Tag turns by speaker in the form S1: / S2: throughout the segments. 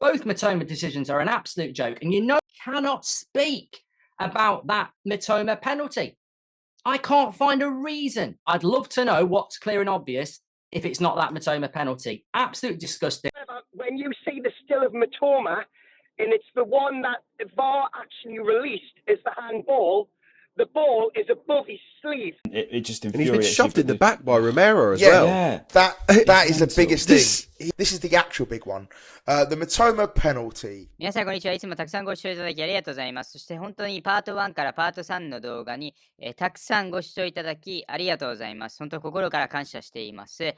S1: Both Mitoma decisions are an absolute joke, and you cannot speak about that Mitoma penalty. I can't find a reason. I'd love to know what's clear and obvious if it's not that Mitoma penalty. Absolutely disgusting.
S2: When you see the still of Mitoma, and it's the one that VAR actually released as the handball, the ball is above his sleeve.
S3: It just infuriates.
S4: And he's been shoved in the back by Romero as well.
S5: Yeah, that is the biggest thing. This is the actual big one. The Mitoma penalty.
S6: 皆さんこんにちは。いつもたくさんご視聴いただきありがとうございます。そして本当にパート1からパート3の動画に、たくさんご視聴いただきありがとうございます。本当心から感謝しています。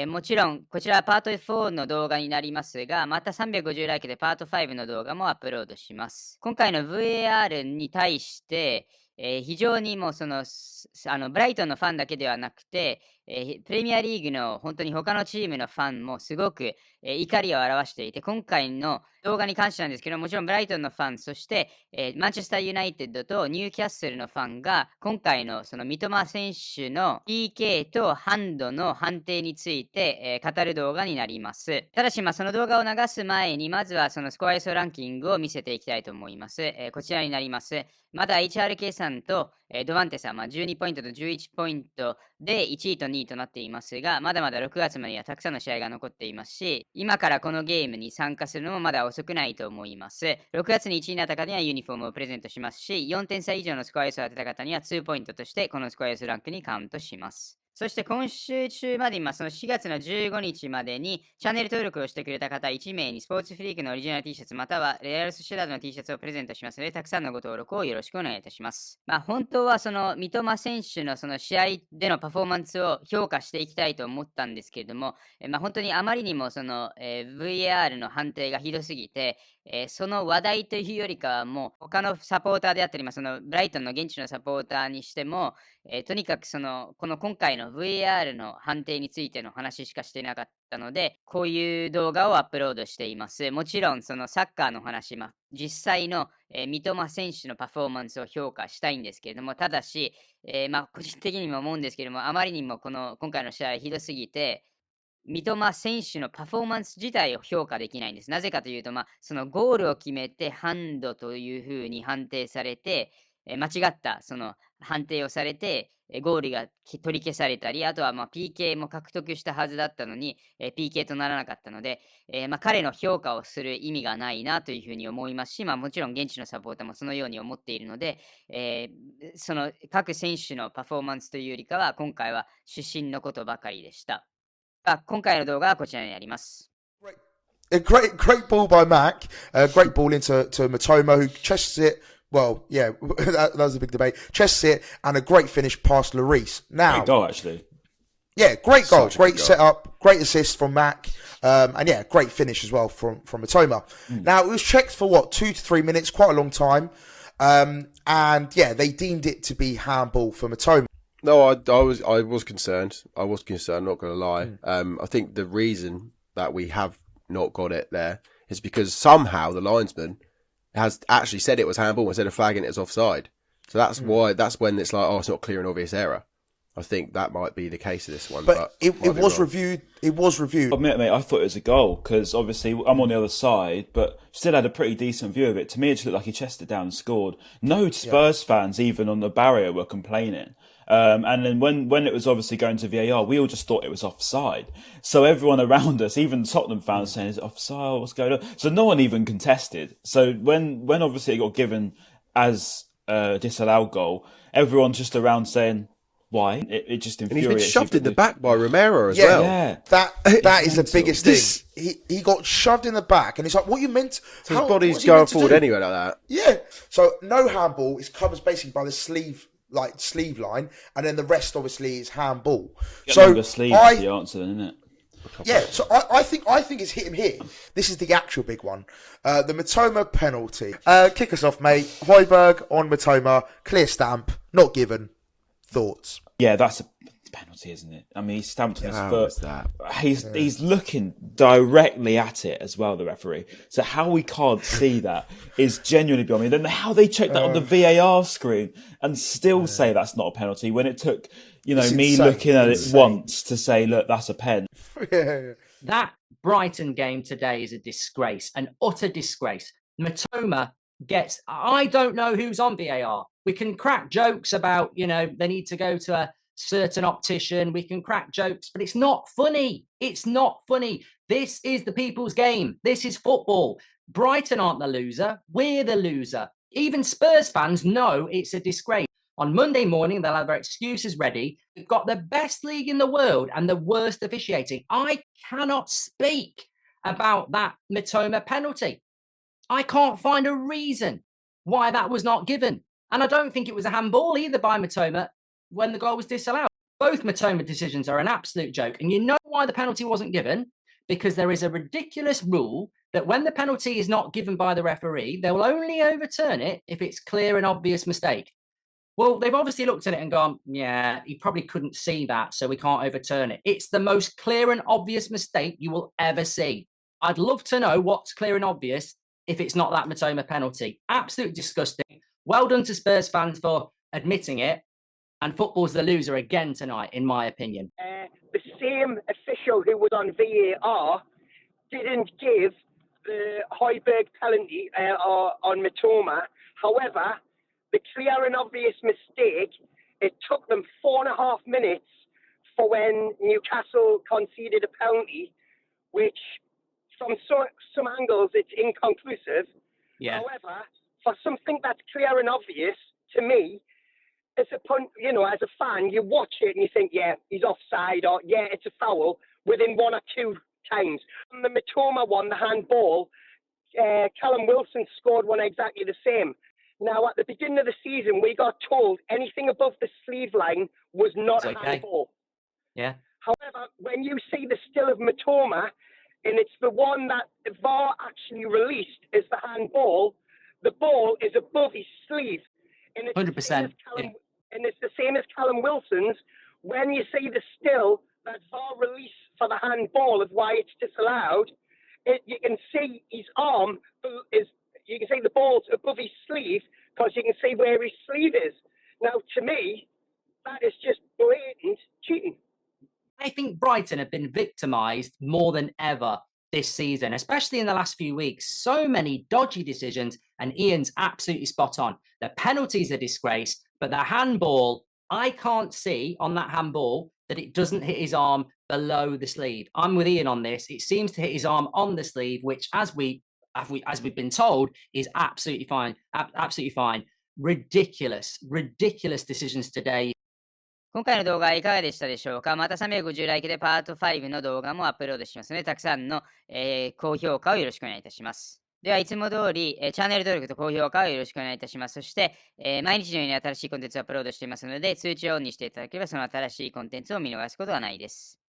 S6: もちろんこちらはパート4の動画になりますが、また350ライクでパート5の動画もアップロードします。今回の VAR に対して非常にもうブライトンのファンだけではなくて、プレミアリーグの本当に他のチームのファンもすごく、怒りを表していて、今回の動画に関してなんですけど、もちろんブライトンのファン、そして、マンチェスターユナイテッドとニューキャッスルのファンが今回のその三笘選手の PK とハンドの判定について、語る動画になります。ただし、その動画を流す前にまずはそのスコア予想ランキングを見せていきたいと思います。こちらになります。まだ HRK さんと、ドバンテさんは12ポイントと11ポイントで1位と2位となっていますが、まだまだ6月までにはたくさんの試合が残っていますし、今からこのゲームに参加するのもまだ遅くないと思います。6月に1位になった方にはユニフォームをプレゼントしますし、4点差以上のスコア予想を当てた方には2ポイントとしてこのスコア予想ランクにカウントします。そして今週中まで今その4月の15日までにチャンネル登録をしてくれた方1名にスポーツフリークのオリジナル T シャツまたはレアルスシェダードの T シャツをプレゼントしますので、たくさんのご登録をよろしくお願いいたします。本当はその三笘選手のその試合でのパフォーマンスを評価していきたいと思ったんですけれども、本当にあまりにもその、VAR の判定がひどすぎて、その話題というよりかはもう他のサポーターであったり、そのブライトンの現地のサポーターにしても、とにかくこの今回の VAR の判定についての話しかしていなかったので、こういう動画をアップロードしています。もちろんそのサッカーの話、実際の、三笘選手のパフォーマンスを評価したいんですけれども、ただし、個人的にも思うんですけれども、あまりにも今回の試合ひどすぎて、三笘選手のパフォーマンス自体を評価できないんです。なぜかというと、そのゴールを決めてハンドというふうに判定されて、間違ったその判定をされて、ゴールが取り消されたり、あとはPK も獲得したはずだったのに、PK とならなかったので、彼の評価をする意味がないなというふうに思いますし、もちろん現地のサポーターもそのように思っているので、その各選手のパフォーマンスというよりかは、今回は主審のことばかりでした。今回の動画はこちらになります。
S5: A great ball by Mac. Great ball into Mitoma, who chests it. Well, yeah, that was a big debate. Chests it, and a great finish past Lloris. Now,
S3: great goal, actually.
S5: Yeah, great goal, great setup, great assist from Mac, and yeah, great finish as well from Mitoma. Now, it was checked for 2 to 3 minutes, quite a long time, and yeah, they deemed it to be handball for Mitoma.
S4: No, I was concerned. I was concerned, not going to lie. I think the reason that we have not got it there is because somehow the linesman has actually said it was handball instead of flagging it as offside. So that's why, that's when it's like, it's not clear and obvious error. I think that might be the case of this one.
S5: But it was reviewed. It was reviewed.
S3: I admit, mate, I thought it was a goal because obviously I'm on the other side, but still had a pretty decent view of it. To me, it just looked like he chested down and scored. No Spurs fans, even on the barrier, were complaining. And then when it was obviously going to VAR, we all just thought it was offside. So everyone around us, even Tottenham fans, saying, "Is it offside? What's going on?" So no one even contested. So when obviously it got given as a disallowed goal, everyone's just around saying, "Why?" It just infuriates.
S4: And he's been shoved in the back by Romero as well.
S3: Yeah,
S5: that is the biggest thing. He got shoved in the back, and it's like, what you meant?
S4: So his body's going forward anyway like that.
S5: Yeah. So no handball is covered basically by the sleeve line, and then the rest obviously is handball. So
S3: the sleeve is the answer, then, isn't it?
S5: Yeah, so I think it's hit him here. This is the actual big one. The Mitoma penalty. Kick us off, mate. Højbjerg on Mitoma. Clear stamp. Not given. Thoughts?
S3: Yeah, that's a penalty, isn't it? I mean, he stamped on his foot.
S4: That?
S3: He's looking directly at it as well, the referee. So how we can't see that is genuinely beyond me. Then how they check that on the VAR screen and still say that's not a penalty when it took, me looking at it once to say, look, that's a pen.
S1: That Brighton game today is a disgrace, an utter disgrace. Matoma gets, I don't know who's on VAR. We can crack jokes about, you know, they need to go to a certain optician. We can crack jokes, but it's not funny. It's not funny. This is the people's game. This is football. Brighton aren't the loser. We're the loser. Even Spurs fans know it's a disgrace. On Monday morning, they'll have their excuses ready. We've got the best league in the world and the worst officiating. I cannot speak about that Matoma penalty. I can't find a reason why that was not given. And I don't think it was a handball either by Matoma when the goal was disallowed. Both Matoma decisions are an absolute joke. And you know why the penalty wasn't given? Because there is a ridiculous rule that when the penalty is not given by the referee, they will only overturn it if it's clear and obvious mistake. Well, they've obviously looked at it and gone, yeah, he probably couldn't see that, so we can't overturn it. It's the most clear and obvious mistake you will ever see. I'd love to know what's clear and obvious if it's not that Matoma penalty. Absolutely disgusting. Well done to Spurs fans for admitting it. And football's the loser again tonight, in my opinion.
S2: The same official who was on VAR didn't give the Højbjerg penalty on Matoma. However, the clear and obvious mistake, it took them 4.5 minutes for when Newcastle conceded a penalty, which from some angles it's inconclusive.
S1: Yeah.
S2: However, for something that's clear and obvious, to me, as a fan, you watch it and you think, yeah, he's offside, or yeah, it's a foul within 1 or 2 times. And the Matoma one, the handball, Callum Wilson scored one exactly the same. Now, at the beginning of the season, we got told anything above the sleeve line was not a handball.
S1: Yeah.
S2: However, when you see the still of Matoma, and it's the one that VAR actually released as the handball, the ball is above his sleeve. And it's
S1: 100%.
S2: And it's the same as Callum Wilson's. When you see the still that VAR released for the handball of why it's disallowed, you can see his arm is. You can see the ball's above his sleeve because you can see where his sleeve is. Now, to me, that is just blatant cheating.
S1: I think Brighton have been victimised more than ever this season, especially in the last few weeks. So many dodgy decisions, and Ian's absolutely spot on. The penalties are disgrace, but the handball, I can't see on that handball that it doesn't hit his arm below the sleeve. I'm with Ian on this. It seems to hit his arm on the sleeve, which, as we've been told, is absolutely fine. Absolutely fine. Ridiculous decisions today.
S6: 今回の動画いかがでしたでしょうか。また350ライクでパート5の動画もアップロードしますので、たくさんの、高評価をよろしくお願いいたします。では、いつも通り、チャンネル登録と高評価をよろしくお願いいたします。そして、毎日のように新しいコンテンツをアップロードしていますので、通知をオンにしていただければ、その新しいコンテンツを見逃すことはないです。